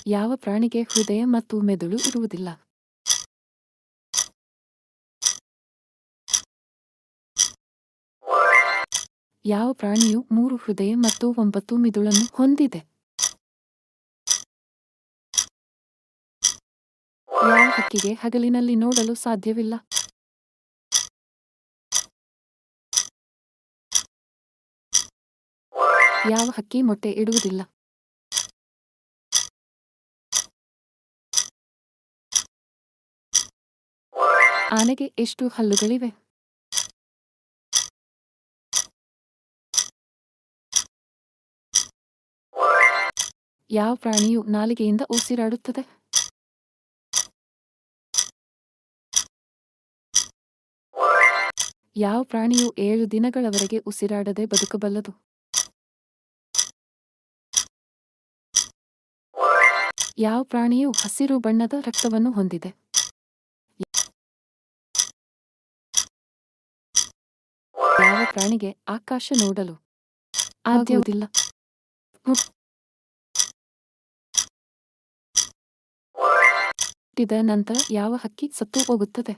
ಯಾವ ಪ್ರಾಣಿಗೆ ಹೃದಯ ಮತ್ತು ಮೆದುಳು ಇರುವುದಿಲ್ಲ? ಯಾವ ಪ್ರಾಣಿಯು 3 ಹೃದಯ ಮತ್ತು 9 ಮಿದುಳನ್ನು ಹೊಂದಿದೆ? ಯಾವ ಹಕ್ಕಿಗೆ ಹಗಲಿನಲ್ಲಿ ನೋಡಲು ಸಾಧ್ಯವಿಲ್ಲ? ಯಾವ ಹಕ್ಕಿ ಮೊಟ್ಟೆ ಇಡುವುದಿಲ್ಲ? ಆನೆಗೆ ಎಷ್ಟು ಹಲ್ಲುಗಳಿವೆ? ಯಾವ ಪ್ರಾಣಿಯು ನಾಲಿಗೆಯಿಂದ ಉಸಿರಾಡುತ್ತದೆ? ಯಾವ ಪ್ರಾಣಿಯು 7 ದಿನಗಳವರೆಗೆ ಉಸಿರಾಡದೆ ಬದುಕಬಲ್ಲದು? ಯಾವ ಪ್ರಾಣಿಯು ಹಸಿರು ಬಣ್ಣದ ರಕ್ತವನ್ನು ಹೊಂದಿದೆ? ಯಾವ ಪ್ರಾಣಿಗೆ ಆಕಾಶ ನೋಡಲು ಆಗುವುದಿಲ್ಲ? ಹುಟ್ಟಿದ ನಂತರ ಯಾವ ಹಕ್ಕಿ ಸತ್ತು ಹೋಗುತ್ತದೆ?